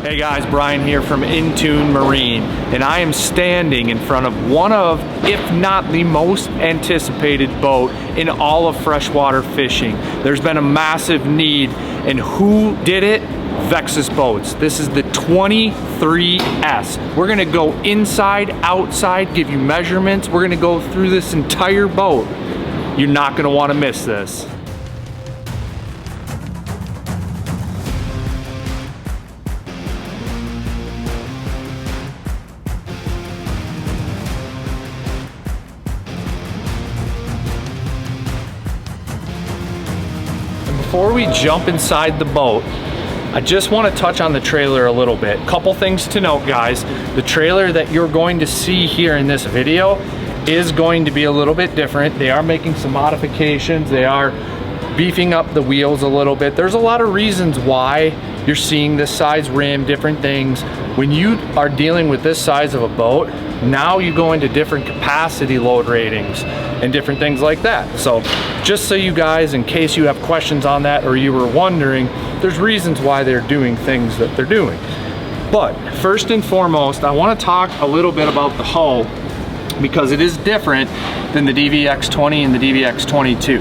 Hey guys, Brian here from Intune Marine, and I am standing in front of one of, if not the most anticipated boat in all of freshwater fishing. There's been a massive need, and who did it? Vexus boats. This is the 23S. We're gonna go inside, outside, give you measurements. We're gonna go through this entire boat. You're not gonna wanna miss this. Before we jump inside the boat, I just want to touch on the trailer a little bit. Couple things to note, guys. The trailer that you're going to see here in this video is going to be a little bit different. They are making some modifications. They are beefing up the wheels a little bit. There's a lot of reasons why you're seeing this size rim, different things. When you are dealing with this size of a boat, now you go into different capacity load ratings and different things like that. So just so you guys, in case you have questions on that or you were wondering, there's reasons why they're doing things that they're doing. But first and foremost, I want to talk a little bit about the hull because it is different than the DVX 20 and the DVX 22.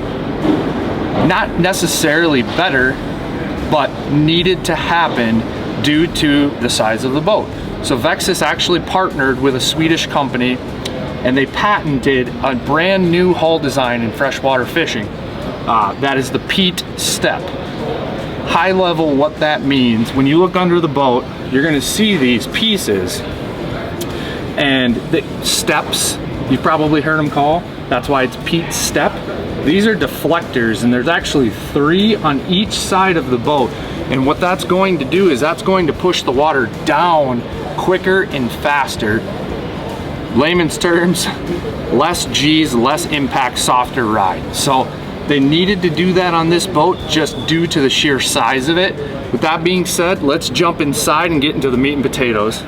Not necessarily better, but needed to happen due to the size of the boat. So Vexus actually partnered with a Swedish company and they patented a brand new hull design in freshwater fishing. That is the Pete step. High level, what that means, when you look under the boat, you're gonna see these pieces and the steps, you've probably heard them call, that's why it's Pete step. These are deflectors and there's actually 3 on each side of the boat. And what that's going to do is that's going to push the water down quicker and faster. Layman's terms, less G's, less impact, softer ride. So they needed to do that on this boat just due to the sheer size of it. With that being said, let's jump inside and get into the meat and potatoes.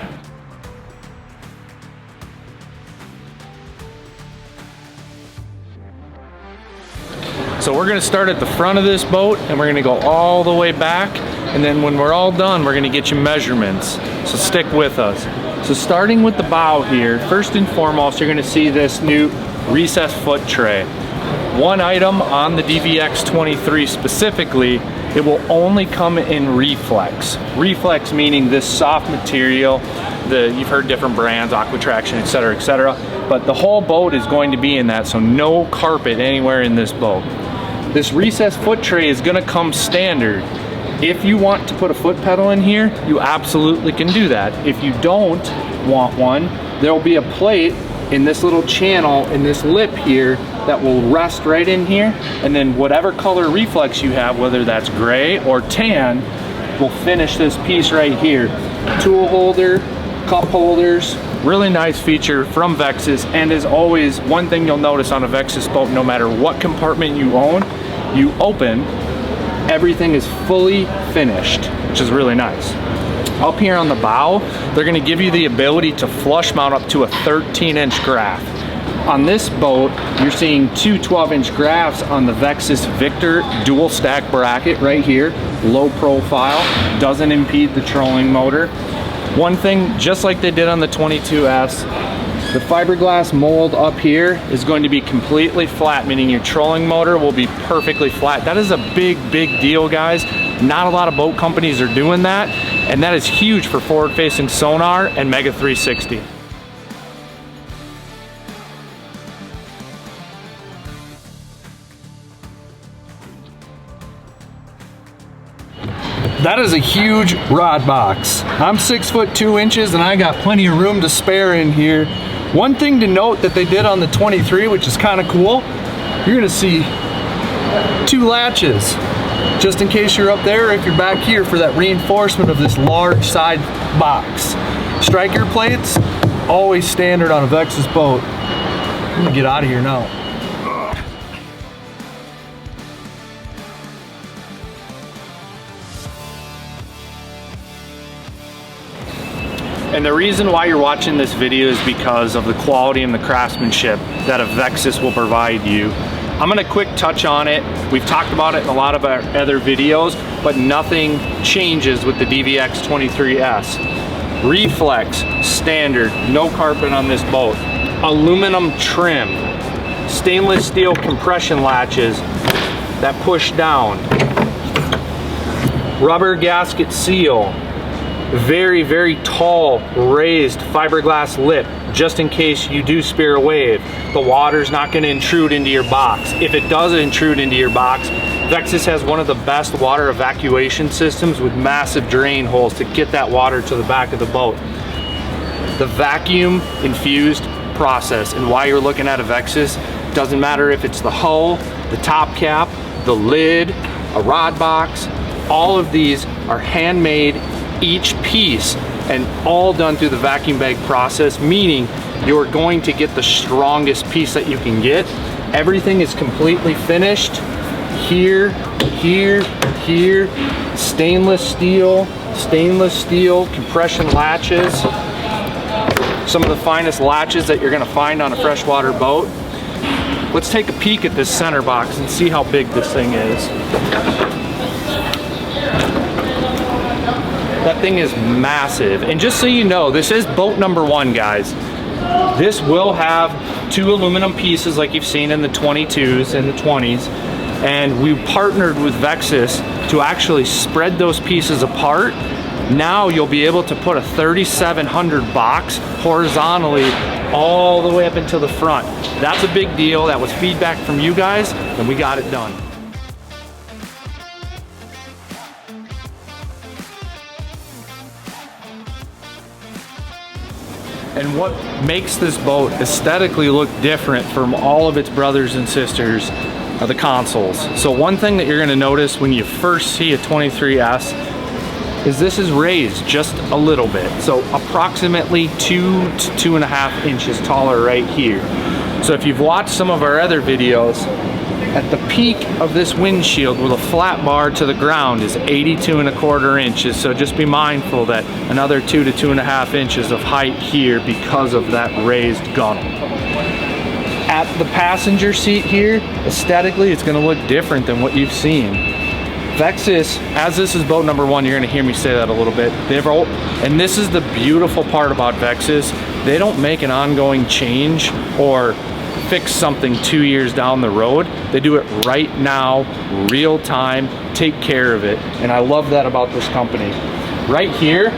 So we're gonna start at the front of this boat and we're gonna go all the way back, and then when we're all done, we're gonna get you measurements. So stick with us. So starting with the bow here, first and foremost, you're gonna see this new recessed foot tray. One item on the DVX 23 specifically, it will only come in reflex. Reflex meaning this soft material. You've heard different brands, Aqua Traction, etc., etc. But the whole boat is going to be in that, so no carpet anywhere in this boat. This recessed foot tray is gonna come standard. If you want to put a foot pedal in here, you absolutely can do that. If you don't want one, there will be a plate in this little channel in this lip here that will rest right in here, and then whatever color reflex you have, whether that's gray or tan, will finish this piece right here. Tool holder, cup holders, really nice feature from Vexus. And as always, one thing you'll notice on a Vexus boat, no matter what compartment you own, you open, everything is fully finished, which is really nice. Up here on the bow, they're gonna give you the ability to flush mount up to a 13-inch graph. On this boat, you're seeing 2 12-inch graphs on the Vexus Victor dual stack bracket right here. Low profile, doesn't impede the trolling motor. One thing, just like they did on the 22S, the fiberglass mold up here is going to be completely flat, meaning your trolling motor will be perfectly flat. That is a big, big deal, guys. Not a lot of boat companies are doing that, and that is huge for forward-facing sonar and Mega 360. That is a huge rod box. I'm 6'2" and I got plenty of room to spare in here. One thing to note that they did on the 23, which is kind of cool, you're gonna see 2 latches, just in case you're up there or if you're back here for that reinforcement of this large side box. Striker plates, always standard on a Vexus boat. I'm gonna get out of here now. And the reason why you're watching this video is because of the quality and the craftsmanship that a Vexus will provide you. I'm gonna quick touch on it. We've talked about it in a lot of our other videos, but nothing changes with the DVX 23S. Reflex, standard, no carpet on this boat. Aluminum trim, stainless steel compression latches that push down, rubber gasket seal, very, very tall raised fiberglass lip, just in case you do spear a wave. The water's not gonna intrude into your box. If it does intrude into your box, Vexus has one of the best water evacuation systems with massive drain holes to get that water to the back of the boat. The vacuum infused process, and why you're looking at a Vexus, doesn't matter if it's the hull, the top cap, the lid, a rod box, all of these are handmade, each piece, and all done through the vacuum bag process, meaning you're going to get the strongest piece that you can get. Everything is completely finished. Here, here, here, stainless steel, compression latches. Some of the finest latches that you're gonna find on a freshwater boat. Let's take a peek at this center box and see how big this thing is. That thing is massive. And just so you know, this is boat number 1, guys. This will have 2 aluminum pieces like you've seen in the 22s and the 20s. And we partnered with Vexus to actually spread those pieces apart. Now you'll be able to put a 3700 box horizontally all the way up into the front. That's a big deal. That was feedback from you guys, and we got it done. And what makes this boat aesthetically look different from all of its brothers and sisters are the consoles. So one thing that you're gonna notice when you first see a 23S is this is raised just a little bit. So approximately 2 to 2.5 inches taller right here. So if you've watched some of our other videos, at the peak of this windshield with a flat bar to the ground is 82.25 inches. So just be mindful that another 2 to 2.5 inches of height here because of that raised gunnel. At the passenger seat here, aesthetically, it's gonna look different than what you've seen. Vexus, as this is boat number 1, you're gonna hear me say that a little bit. And this is the beautiful part about Vexus. They don't make an ongoing change or fix something 2 years down the road. They do it right now, real time, take care of it. And I love that about this company. Right here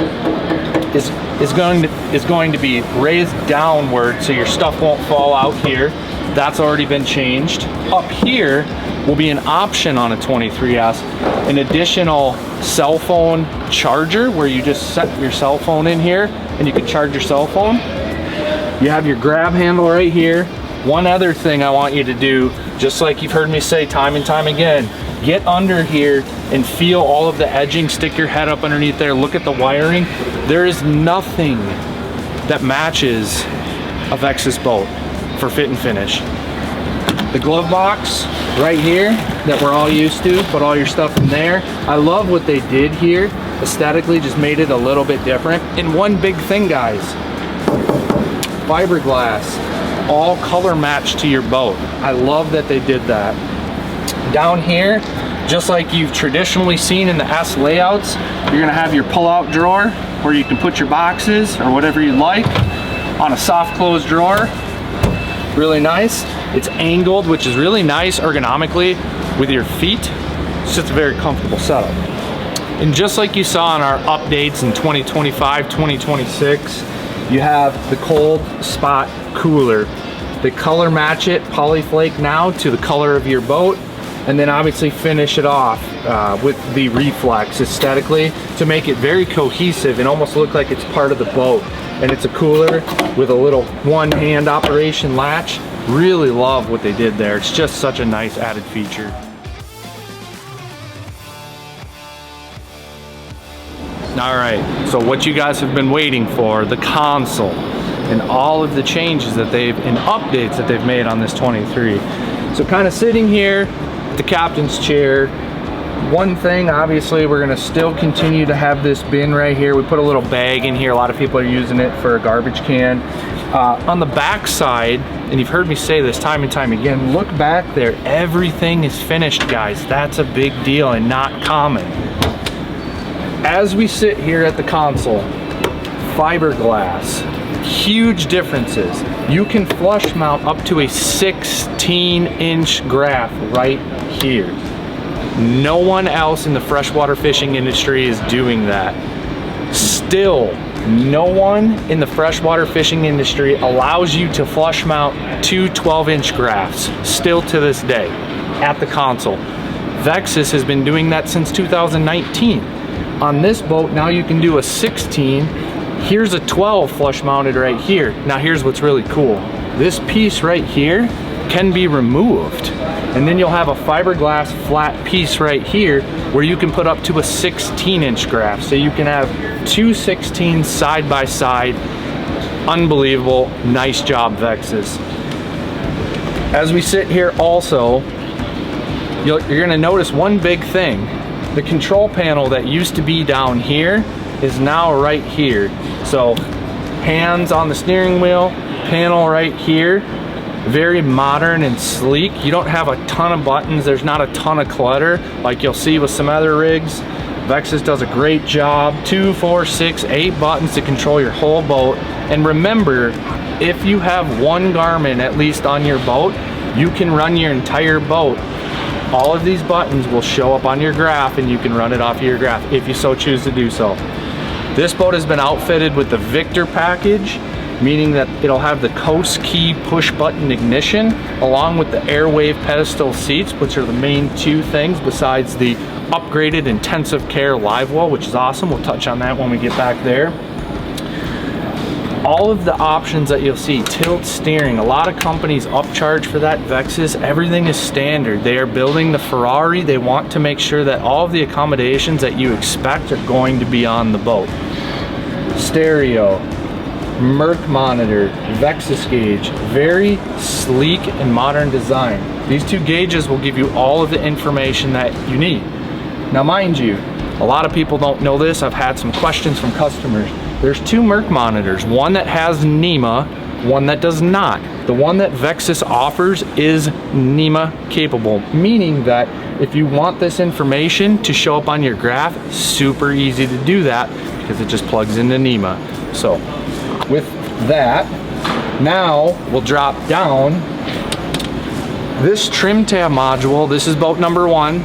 is going to be raised downward so your stuff won't fall out here. That's already been changed. Up here will be an option on a 23S, an additional cell phone charger where you just set your cell phone in here and you can charge your cell phone. You have your grab handle right here. One other thing I want you to do, just like you've heard me say time and time again, get under here and feel all of the edging, stick your head up underneath there, look at the wiring. There is nothing that matches a Vexus boat for fit and finish. The glove box right here that we're all used to, put all your stuff in there. I love what they did here. Aesthetically, just made it a little bit different. And one big thing, guys, fiberglass, all color matched to your boat. I love that they did that. Down here, just like you've traditionally seen in the S layouts, you're gonna have your pull-out drawer where you can put your boxes or whatever you like on a soft close drawer. Really nice. It's angled, which is really nice ergonomically with your feet. It's just a very comfortable setup. And just like you saw in our updates in 2025, 2026, you have the cold spot cooler. They color match it, polyflake now, to the color of your boat, and then obviously finish it off with the reflex aesthetically to make it very cohesive and almost look like it's part of the boat. And it's a cooler with a little one-hand operation latch. Really love what they did there. It's just such a nice added feature. All right, so what you guys have been waiting for, the console and all of the changes that and updates that they've made on this 23. So kind of sitting here, the captain's chair, One thing, obviously, we're gonna still continue to have this bin right here. We put a little bag in here. A lot of people are using it for a garbage can. On the back side, and you've heard me say this time and time again, look back there. Everything is finished, guys. That's a big deal and not common. As we sit here at the console, fiberglass, huge differences. You can flush mount up to a 16-inch graph right here. No one else in the freshwater fishing industry is doing that. Still, no one in the freshwater fishing industry allows you to flush mount two 12-inch graphs, still to this day, at the console. Vexus has been doing that since 2019. On this boat, now you can do a 16. Here's a 12 flush mounted right here. Now here's what's really cool. This piece right here can be removed. And then you'll have a fiberglass flat piece right here where you can put up to a 16-inch graph. So you can have two 16s side by side. Unbelievable. Nice job, Vexus. As we sit here also, you're gonna notice one big thing. The control panel that used to be down here is now right here. So hands on the steering wheel, panel right here. Very modern and sleek. You don't have a ton of buttons. There's not a ton of clutter like you'll see with some other rigs. Vexus does a great job. 2, 4, 6, 8 buttons to control your whole boat. And remember, if you have one Garmin at least on your boat, you can run your entire boat. All of these buttons will show up on your graph and you can run it off of your graph if you so choose to do so. This boat has been outfitted with the Victor package, meaning that it'll have the Coast Key push button ignition along with the Airwave pedestal seats, which are the main two things besides the upgraded intensive care Livewell, which is awesome. We'll touch on that when we get back there. All of the options that you'll see, tilt steering, a lot of companies upcharge for that. Vexus, everything is standard. They are building the Ferrari. They want to make sure that all of the accommodations that you expect are going to be on the boat. Stereo, Merc monitor, Vexus gauge, very sleek and modern design. These two gauges will give you all of the information that you need. Now mind you, a lot of people don't know this. I've had some questions from customers. There's two Merc monitors, one that has NEMA, one that does not. The one that Vexus offers is NEMA capable, meaning that if you want this information to show up on your graph, super easy to do that because it just plugs into NEMA. So with that, now we'll drop down. This trim tab module, this is boat number 1.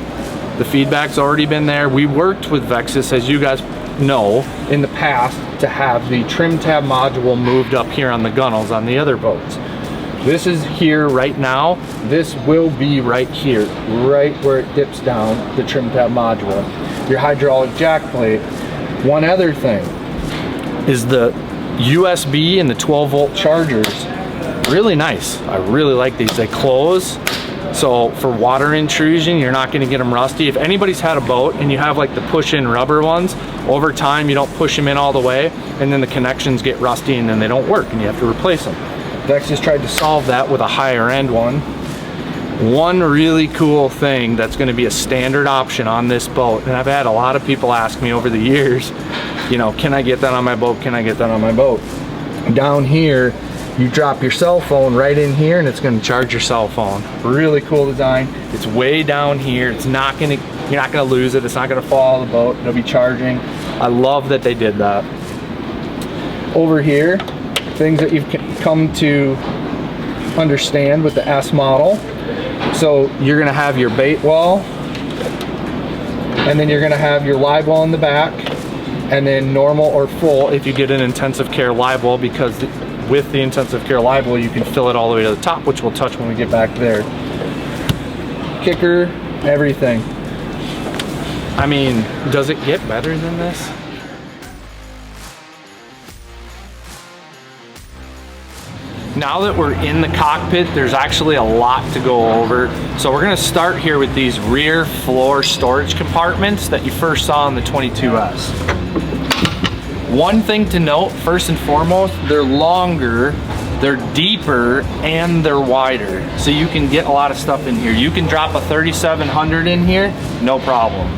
The feedback's already been there. We worked with Vexus, as you guys know, in the past to have the trim tab module moved up here on the gunnels on the other boats. This is here right now. This will be right here, right where it dips down, the trim tab module. Your hydraulic jack plate. One other thing is the USB and the 12-volt chargers. Really nice. I really like these. They close, so for water intrusion, you're not going to get them rusty. If anybody's had a boat and you have like the push-in rubber ones, over time you don't push them in all the way, and then the connections get rusty and then they don't work and you have to replace them. Vexus tried to solve that with a higher end one. One really cool thing that's going to be a standard option on this boat, and I've had a lot of people ask me over the years, you know, can I get that on my boat? Can I get that on my boat? Down here, you drop your cell phone right in here and it's going to charge your cell phone. Really cool design. It's way down here. It's not going to, you're not going to lose it. It's not going to fall out of the boat. It'll be charging. I love that they did that. Over here, things that you've come to understand with the S model. So you're going to have your bait well, and then you're going to have your live well in the back, and then normal or full if you get an intensive care live well, because with the intensive care live well you can fill it all the way to the top, which we'll touch when we get back there. Kicker, everything. I mean, does it get better than this? Now that we're in the cockpit, there's actually a lot to go over. So we're gonna start here with these rear floor storage compartments that you first saw in the 22S. One thing to note, first and foremost, they're longer they're deeper and they're wider. So you can get a lot of stuff in here. You can drop a 3700 in here, no problem.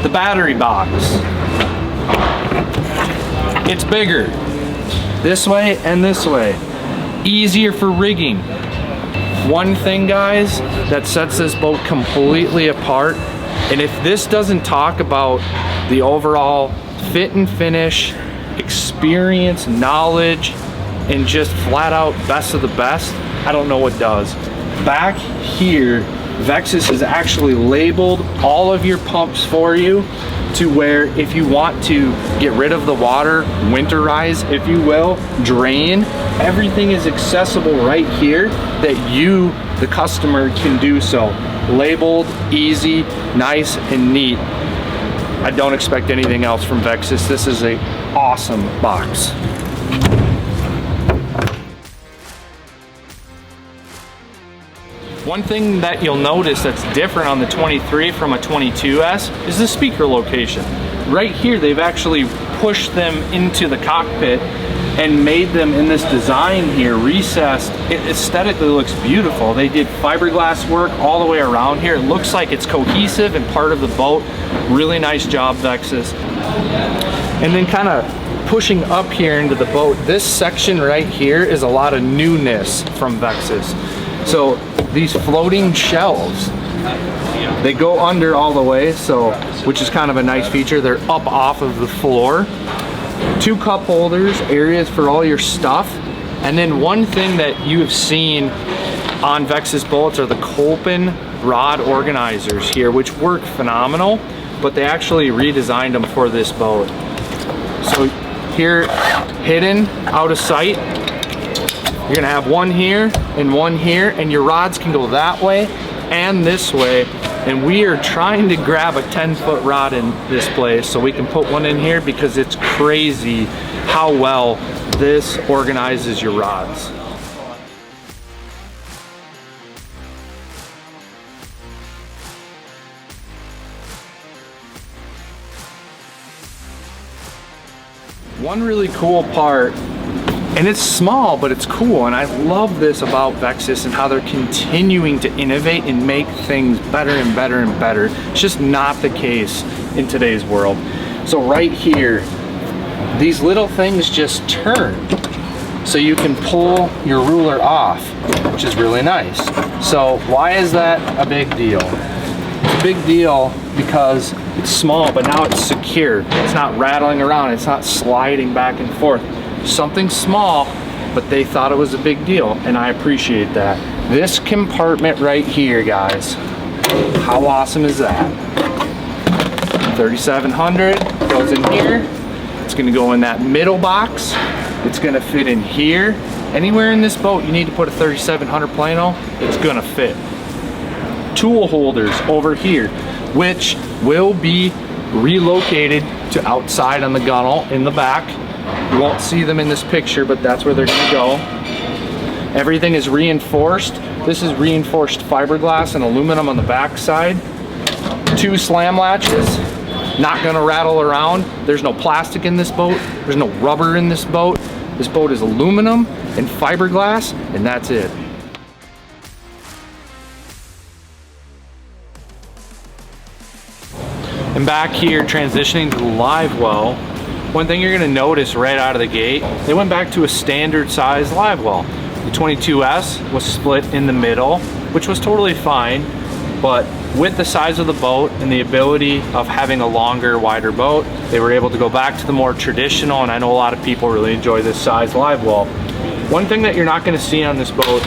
The battery box. It's bigger this way and this way. Easier for rigging. One thing, guys, that sets this boat completely apart, and if this doesn't talk about the overall fit and finish, experience, knowledge, and just flat out best of the best, I don't know what does. Back here, Vexus has actually labeled all of your pumps for you to where if you want to get rid of the water, winterize, if you will, drain, everything is accessible right here that you, the customer, can do so. Labeled, easy, nice, and neat. I don't expect anything else from Vexus. This is an awesome box. One thing that you'll notice that's different on the 23 from a 22S is the speaker location. Right here, they've actually pushed them into the cockpit and made them in this design here, recessed. It aesthetically looks beautiful. They did fiberglass work all the way around here. It looks like it's cohesive and part of the boat. Really nice job, Vexus. And then kind of pushing up here into the boat, this section right here is a lot of newness from Vexus. So these floating shelves, they go under all the way, so which is kind of a nice feature. They're up off of the floor. 2 cup holders, areas for all your stuff. And then one thing that you have seen on Vexus boats are the Cockpit rod organizers here, which work phenomenal, but they actually redesigned them for this boat. So here, hidden out of sight, you're gonna have one here and one here, and your rods can go that way and this way. And we are trying to grab a 10-foot rod in this place so we can put one in here because it's crazy how well this organizes your rods. One really cool part, and it's small, but it's cool, and I love this about Vexus and how they're continuing to innovate and make things better and better and better. It's just not the case in today's world. So right here, these little things just turn. So you can pull your ruler off, which is really nice. So why is that a big deal? It's a big deal because it's small, but now it's secure. It's not rattling around, it's not sliding back and forth. Something small, but they thought it was a big deal, and I appreciate that. This compartment right here, guys, how awesome is that? 3700 goes in here. It's gonna go in that middle box. It's gonna fit in here. Anywhere in this boat you need to put a 3700 plano, it's gonna fit. Tool holders over here, which will be relocated to outside on the gunnel in the back. You won't see them in this picture, but that's where they're gonna go. Everything is reinforced. This is reinforced fiberglass and aluminum on the back side. 2 slam latches, not gonna rattle around. There's no plastic in this boat. There's no rubber in this boat. This boat is aluminum and fiberglass, and that's it. And back here, transitioning to the Livewell, one thing you're gonna notice right out of the gate, they went back to a standard size Livewell. The 22S was split in the middle, which was totally fine, but with the size of the boat and the ability of having a longer, wider boat, they were able to go back to the more traditional, and I know a lot of people really enjoy this size Livewell. One thing that you're not gonna see on this boat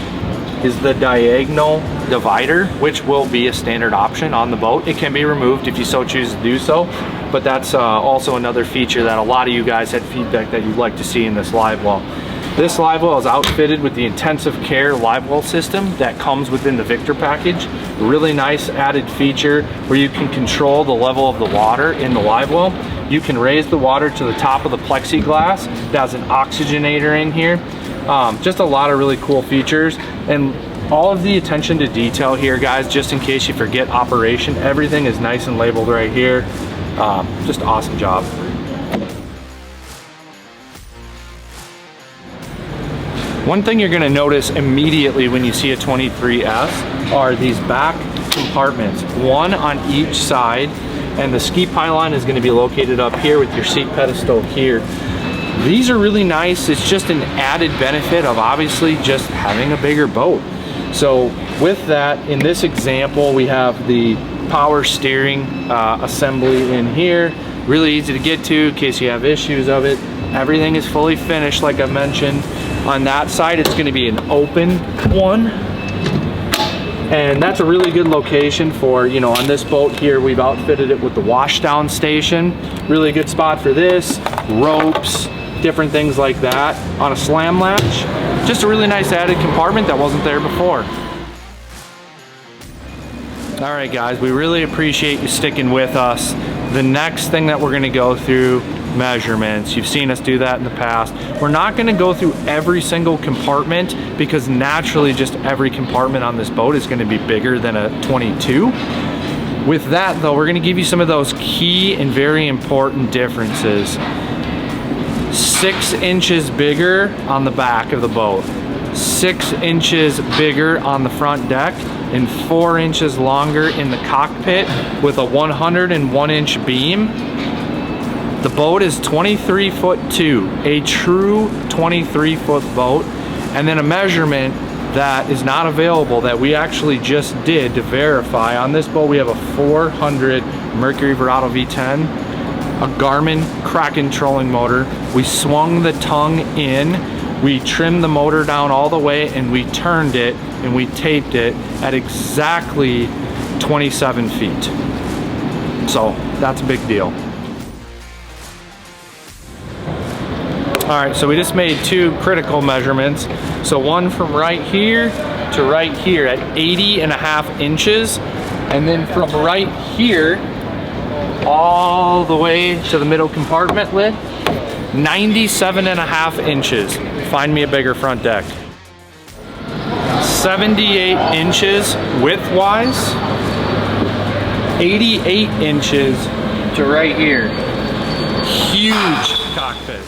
is the diagonal divider, which will be a standard option on the boat. It can be removed if you so choose to do so, but that's also another feature that a lot of you guys had feedback that you'd like to see in this Livewell. This Livewell is outfitted with the intensive care Livewell system that comes within the Victor package. A really nice added feature where you can control the level of the water in the Livewell. You can raise the water to the top of the plexiglass. It has an oxygenator in here. Just a lot of really cool features, and all of the attention to detail here, guys, just in case you forget operation, everything is nice and labeled right here. Just awesome job. One thing you're gonna notice immediately when you see a 23S are these back compartments, one on each side, and the ski pylon is gonna be located up here with your seat pedestal here. These are really nice. It's just an added benefit of obviously just having a bigger boat. So with that, in this example, we have the power steering assembly in here. Really easy to get to in case you have issues of it. Everything is fully finished, like I mentioned. On that side, it's gonna be an open one. And that's a really good location for, you know, on this boat here, we've outfitted it with the washdown station. Really good spot for this, ropes, different things like that. On a slam latch, just a really nice added compartment that wasn't there before. All right guys, we really appreciate you sticking with us. The next thing that we're gonna go through, measurements. You've seen us do that in the past. We're not gonna go through every single compartment because naturally just every compartment on this boat is gonna be bigger than a 22. With that though, we're gonna give you some of those key and very important differences. 6 inches bigger on the back of the boat, 6 inches bigger on the front deck, and 4 inches longer in the cockpit with a 101 inch beam. The boat is 23'2", a true 23-foot boat. And then a measurement that is not available that we actually just did to verify. On this boat we have a 400 Mercury Verado V10, a Garmin Kraken trolling motor. We swung the tongue in, we trimmed the motor down all the way, and we turned it and we taped it at exactly 27 feet. So that's a big deal. All right, so we just made 2 critical measurements. So one from right here to right here at 80.5 inches. And then from right here all the way to the middle compartment lid, 97.5 inches. Find me a bigger front deck. 78 inches width-wise, 88 inches to right here. Huge cockpit.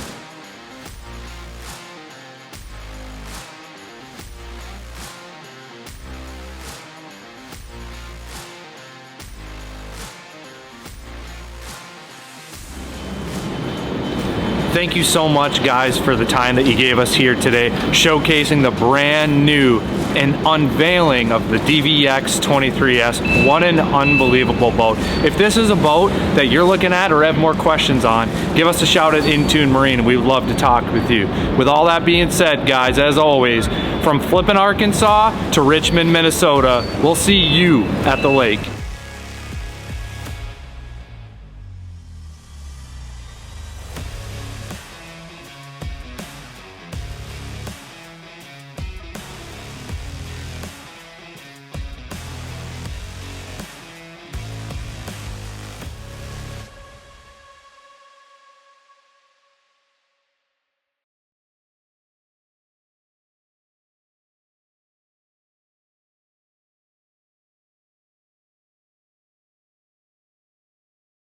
Thank you so much guys for the time that you gave us here today, showcasing the brand new and unveiling of the DVX 23S. What an unbelievable boat. If this is a boat that you're looking at or have more questions on, give us a shout at Intune Marine. We would love to talk with you. With all that being said, guys, as always, from Flippin', Arkansas to Richmond, Minnesota, we'll see you at the lake.